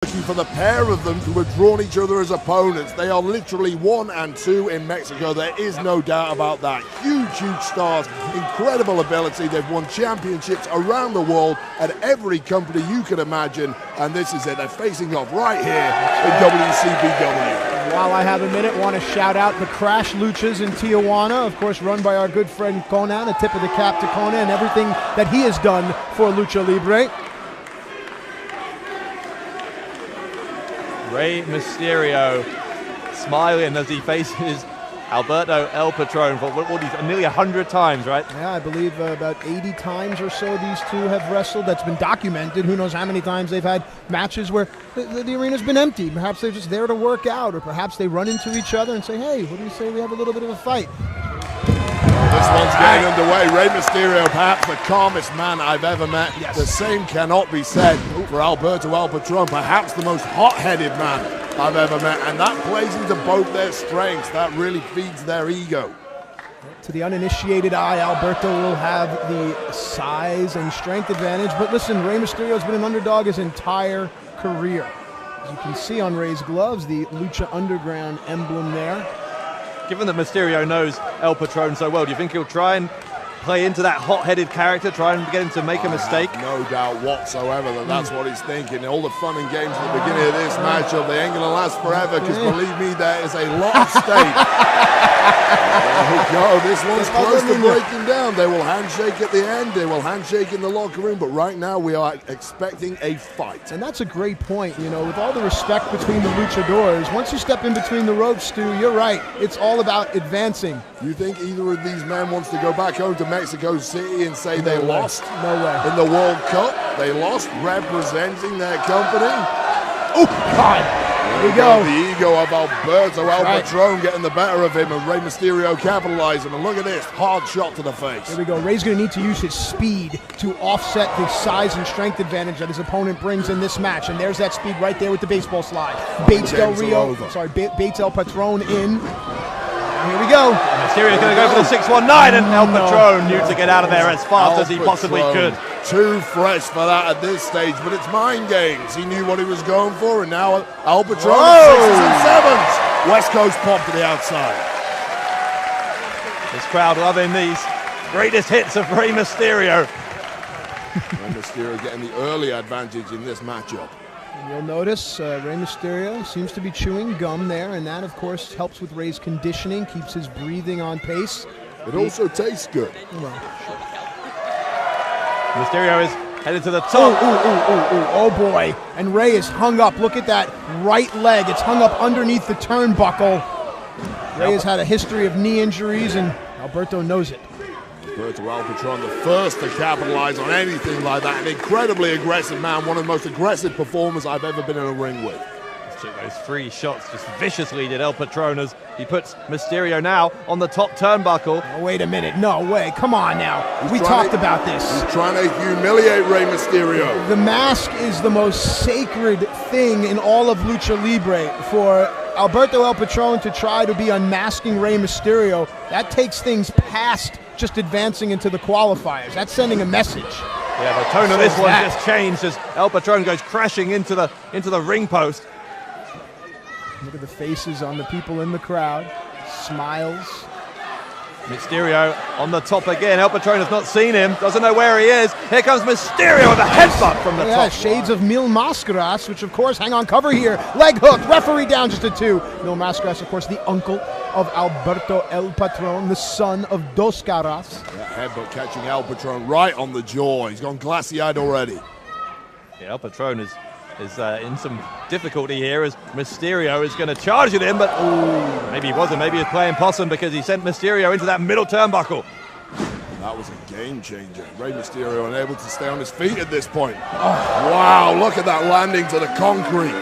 For the pair of them to have drawn each other as opponents. They are literally 1 and 2 in Mexico. There is no doubt about that. Huge stars, incredible ability. They've won championships around the world at every company you could imagine, and this is it. They're facing off right here in WCBW. While I have a minute, want to shout out the Crash Luchas in Tijuana, of course run by our good friend Conan, a tip of the cap to Conan and everything that he has done for Lucha Libre. Rey Mysterio smiling as he faces Alberto El Patron for nearly 100 times, right? Yeah, I believe about 80 times or so these two have wrestled. That's been documented. Who knows how many times they've had matches where the arena's been empty. Perhaps they're just there to work out, or perhaps they run into each other and say, hey, what do you say we have a little bit of a fight? This one's getting underway. Rey Mysterio, perhaps the calmest man I've ever met. Yes. The same cannot be said for Alberto El Patron, perhaps the most hot-headed man I've ever met. And that plays into both their strengths. That really feeds their ego. To the uninitiated eye, Alberto will have the size and strength advantage. But listen, Rey Mysterio's been an underdog his entire career. As you can see on Rey's gloves, the Lucha Underground emblem there. Given that Mysterio knows El Patron so well, do you think he'll try and play into that hot-headed character, try and get him to make a mistake? No doubt whatsoever that that's what he's thinking. All the fun and games at the beginning of this matchup, they ain't going to last forever, because believe me, there is a lot of stake. There we go. This one's close to breaking down. They will handshake at the end. They will handshake in the locker room. But right now, we are expecting a fight. And that's a great point. You know, with all the respect between the luchadors, once you step in between the ropes, Stu, you're right. It's all about advancing. You think either of these men wants to go back home to Mexico City and say they lost? No way. In the World Cup, they lost representing their company. Oh, God. There we go. The ego of Alberto El Patron getting the better of him, and Rey Mysterio capitalizing. And look at this, hard shot to the face. There we go. Rey's going to need to use his speed to offset the size and strength advantage that his opponent brings in this match. And there's that speed right there with the baseball slide. Bates El Patron in. Here we go. Mysterio's going to go for the 619, and El Patron knew to get out of there as fast as he possibly could. Too fresh for that at this stage, but it's mind games. He knew what he was going for, and now El Patron 6s and 7s. West Coast pop to the outside. This crowd loving these greatest hits of Rey Mysterio. Rey Mysterio getting the early advantage in this matchup. And you'll notice Rey Mysterio seems to be chewing gum there, and that, of course, helps with Rey's conditioning, keeps his breathing on pace. It also tastes good. Mysterio is headed to the top. Oh boy. And Rey is hung up. Look at that right leg. It's hung up underneath the turnbuckle. Rey has had a history of knee injuries, and Alberto knows it. Alberto El Patron, the first to capitalize on anything like that. An incredibly aggressive man, one of the most aggressive performers I've ever been in a ring with. Took those 3 shots just viciously, did El Patron, as he puts Mysterio now on the top turnbuckle. Oh, wait a minute. No way. Come on now. We talked about this. He's trying to humiliate Rey Mysterio. The mask is the most sacred thing in all of Lucha Libre. For Alberto El Patron to try to be unmasking Rey Mysterio, that takes things past just advancing into the qualifiers. That's sending a message. Yeah, the tone of this one just changed as El Patron goes crashing into the ring post. Look at the faces on the people in the crowd. Smiles. Mysterio on the top again. El Patron has not seen him, doesn't know where he is. Here comes Mysterio with a headbutt from the top. Shades of Mil Mascaras, which of course, hang on, cover here. Leg hook, referee down just a 2. Mil Mascaras, of course, the uncle of Alberto El Patron, the son of Dos Caras. That headbutt catching El Patron right on the jaw. He's gone glassy-eyed already. Yeah, El Patron is in some difficulty here as Mysterio is going to charge at him, but maybe he wasn't. Maybe he was playing possum because he sent Mysterio into that middle turnbuckle. That was a game changer. Rey Mysterio unable to stay on his feet at this point. Wow, look at that landing to the concrete.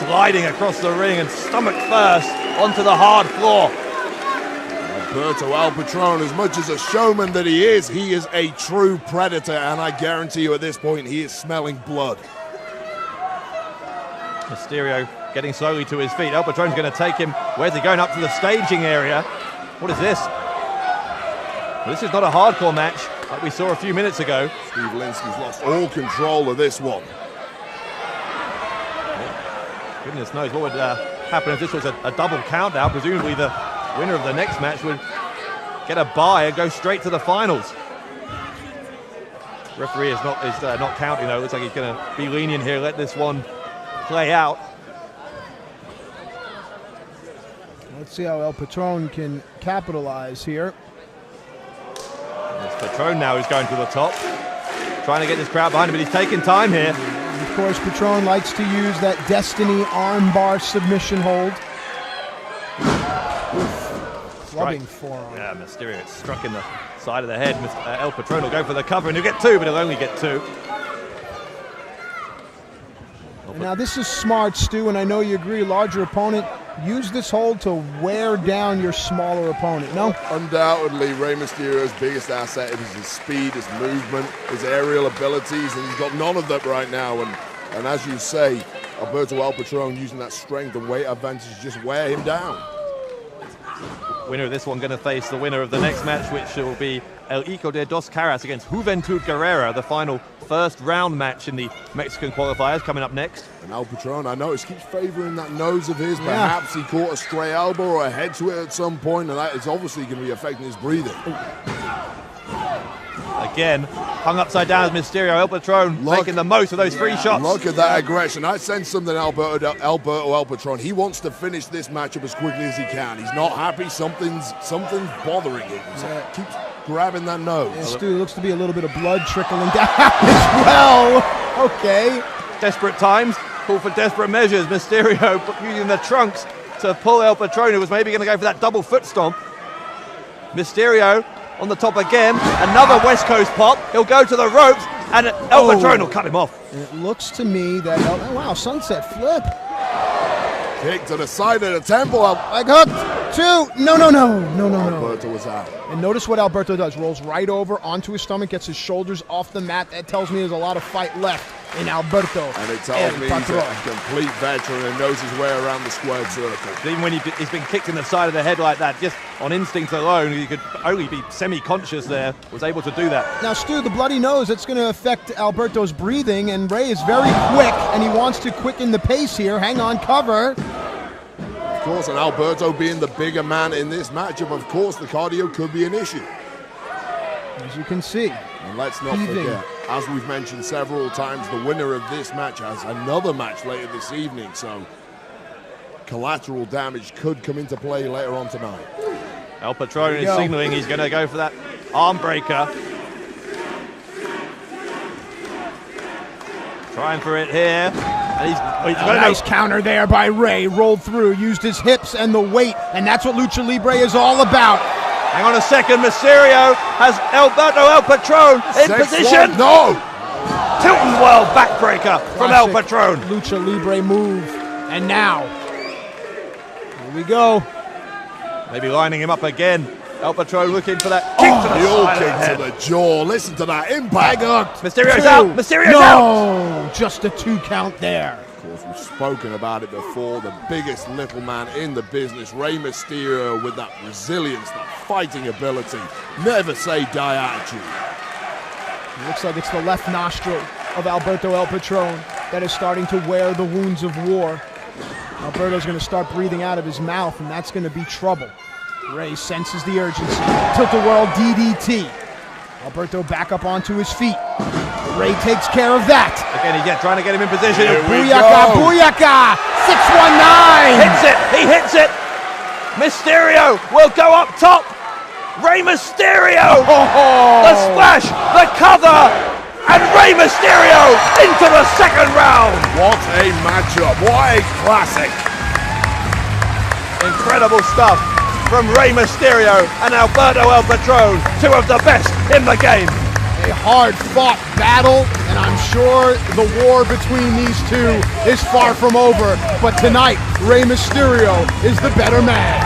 Sliding across the ring and stomach first onto the hard floor. Alberto El Patron, as much as a showman that he is a true predator, and I guarantee you at this point he is smelling blood. Mysterio getting slowly to his feet. El Patron's going to take him. Where's he going? Up to the staging area. What is this? Well, this is not a hardcore match like we saw a few minutes ago. Steve Linsky's lost all control of this one. Goodness knows what would happen if this was a double countdown. Presumably the winner of the next match would get a bye and go straight to the finals. Referee is not counting though. Looks like he's going to be lenient here. Let this one play out. Let's see how El Patron can capitalize here. It's Patron now who's going to the top, trying to get this crowd behind him, but he's taking time here. And of course, Patron likes to use that Destiny armbar submission hold. Clubbing forearm. Yeah, Mysterio struck in the side of the head. El Patron will go for the cover, and he'll get two, but he'll only get two. Now this is smart, Stu, and I know you agree. Larger opponent, use this hold to wear down your smaller opponent. No? Undoubtedly, Rey Mysterio's biggest asset is his speed, his movement, his aerial abilities, and he's got none of that right now. And as you say, Alberto El Patron using that strength and weight advantage to just wear him down. Winner of this one going to face the winner of the next match, which will be El Hijo de Dos Caras against Juventud Guerrera, the final first round match in the Mexican qualifiers coming up next. And El Patron, I noticed, keeps favoring that nose of his. Perhaps he caught a stray elbow or a head to it at some point, and that is obviously going to be affecting his breathing. Again, hung upside down as Mysterio. El Patron making the most of those free shots. Look at that aggression. I sense something, Alberto El Patron. He wants to finish this matchup as quickly as he can. He's not happy. Something's bothering him. So keeps grabbing that nose. Yeah, Stu, looks to be a little bit of blood trickling down as well. Okay. Desperate times call for desperate measures. Mysterio using the trunks to pull El Patron, who was maybe going to go for that double foot stomp. Mysterio on the top again, another West Coast pop. He'll go to the ropes, and El Patron will cut him off. And it looks to me that, wow, sunset flip. Kick to the side of the temple. Like hooked, two, no. Alberto was out. And notice what Alberto does. Rolls right over onto his stomach, gets his shoulders off the mat. That tells me there's a lot of fight left in Alberto. And it tells me he's a complete veteran and knows his way around the squared circle. Even when he's been kicked in the side of the head like that, just on instinct alone, he could only be semi-conscious there, was able to do that. Now, Stu, the bloody nose, that's going to affect Alberto's breathing, and Rey is very quick, and he wants to quicken the pace here. Hang on, cover. Of course, and Alberto being the bigger man in this matchup, of course, the cardio could be an issue. As you can see. And let's not forget, as we've mentioned several times, the winner of this match has another match later this evening, so collateral damage could come into play later on tonight. El Patron is signaling he's going to go for that arm breaker. Trying for it here. And he's a nice counter there by Rey. Rolled through, used his hips and the weight, and that's what Lucha Libre is all about. Hang on a second, Mysterio has Alberto El Patron in position. No! Tilton World backbreaker from El Patron. Lucha Libre move. And now, here we go. Maybe lining him up again. El Patron looking for that kick to the side kick to the jaw. Listen to that impact. Mysterio's out. Mysterio's out. No, just a 2 count there. Of course, we've spoken about it before. The biggest little man in the business, Rey Mysterio, with that resilience, that fighting ability, never say die attitude. It looks like it's the left nostril of Alberto El Patron that is starting to wear the wounds of war. Alberto's going to start breathing out of his mouth, and that's going to be trouble. Rey senses the urgency. Tilt-a-whirl DDT. Alberto back up onto his feet. Rey takes care of that. Again, he's trying to get him in position. Booyaka, booyaka! 619! Hits it, he hits it! Mysterio will go up top! Rey Mysterio! The splash, the cover, and Rey Mysterio into the second round! What a matchup, what a classic! Incredible stuff from Rey Mysterio and Alberto El Patron, 2 of the best in the game. A hard-fought battle, and I'm sure the war between these two is far from over. But tonight, Rey Mysterio is the better man.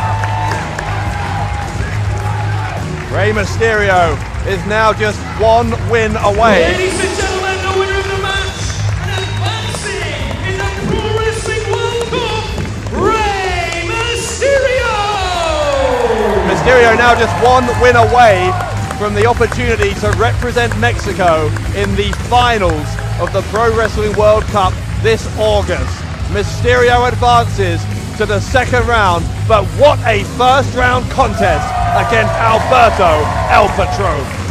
Rey Mysterio is now just 1 win away. Ladies and gentlemen, the winner of the match, and advancing in the Pro Wrestling World Cup, Rey Mysterio! Mysterio now just 1 win away from the opportunity to represent Mexico in the finals of the Pro Wrestling World Cup this August. Mysterio advances to the second round, but what a first round contest against Alberto El Patron.